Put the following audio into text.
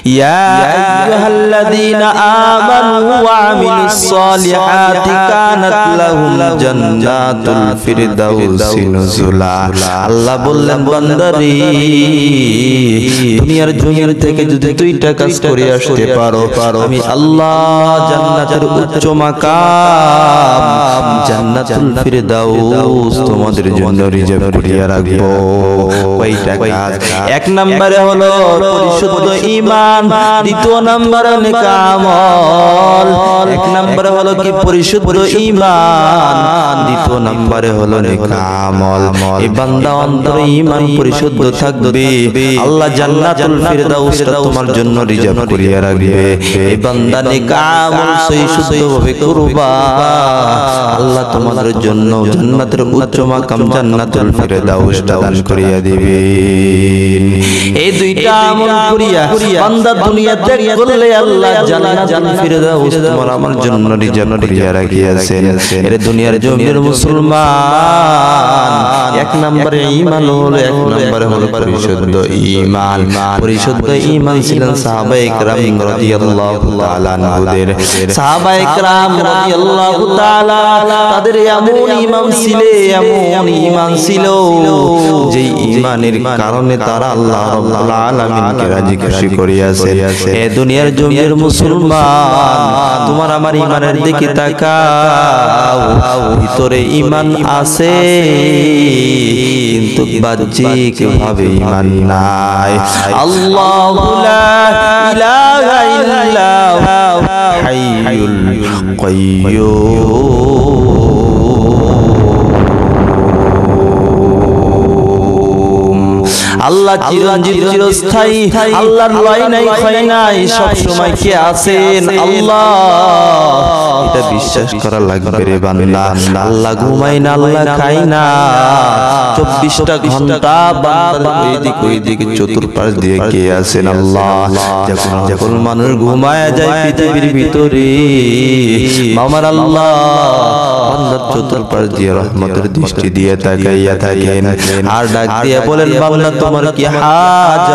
ইয়া আইয়ুহাল্লাযীনা আমানু ওয়া আমিলুস সালিহাতি কানাত লাহুম জান্নাতুল ফিরদাউসি নুজুলা। আল্লাহ বললেন বান্দারে দুনিয়ার জমিন থেকে যদি দুইটা কাজ করে আসতে পারো আমি আল্লাহ জান্নাতের উচ্চ মাকাম জান্নাতুল ফিরদাউস তোমাদের জন্য রিজার্ভ করে রাখবো। কয়টা কাজ? এক নম্বরে হলো পরিশুদ্ধ ঈমান, দ্বিতীয় নম্বরে নেক আমল। এক নম্বরে হলো কি পরিশুদ্ধ ঈমান, দ্বিতীয় নম্বরে হলো নেক আমল। এই বান্দা অন্তরে ঈমান পরিশুদ্ধ থাকবে আল্লাহ জান্নাতুল ফিরদাউসটা তোমার জন্য রিজার্ভ করে রাখবে। এই বান্দা নেক আমল সহি শুদ্ধভাবে করবা আল্লাহ তোমাদের জন্য জান্নাতের উচ্চ মাকাম জান্নাতুল ফিরদাউস দান করিয়া দিবে। এই দুইটা আমল করিয়া বান্দা দুনিয়া ত্যাগ করলে আল্লাহ জান্নাতুল ফিরদাউস তোমার আমার জন্য রিজার্ভ করিয়া রাখিয়াছেন। এর দুনিয়ার জমির মুসলমান এক নম্বরে ঈমান হলো, এক নম্বরে হলো পরিশুদ্ধ ঈমান। পরিশুদ্ধ ঈমান ছিলেন সাহাবায়ে কেরাম রাদিয়াল্লাহু তাআলা আনহুদের। সাহাবায়ে কেরাম রাদিয়াল্লাহু তাআলা তাদের এমন ঈমান ছিল, এমন ঈমান ছিল যে ঈমানের কারণে তারা আল্লাহ রাব্বুল আলামিনকে রাজি খুশি করিয়াছে। এই দুনিয়ার জমির মুসলমান তোমার আমার ঈমানের দিকে তাকাও, ভিতরে ঈমান আছে কিন্তু বাহ্যিক ভাবে ঈমান নাই। আল্লাহু লা ইলাহা ইল্লাহু হাইয়ুল কাইয়্যুম। আল্লাহ চিরঞ্জীব চিরস্থায়ী, আল্লাহর লয় নাই ক্ষয় নাই, সব সময় কে আছেন আল্লাহ, এটা বিশ্বাস করা লাগবে রে বান্দা। আল্লাহ ঘুমায় না, আল্লাহ খায় না, 24টা ঘন্টা বান্দার ওইদিকে চতুর্পাশ দিয়ে কে আছেন আল্লাহ। যখন মানুষ ঘুমায় যায় পৃথিবীর ভিতরে আমার আল্লাহ বান্দার চতুর্পাশ দিয়ে রহমতের দৃষ্টি দিয়ে তাকাইয়া থাকেন আর ডাক দিয়ে বলেন বান্দা তোমার কি হাজাত?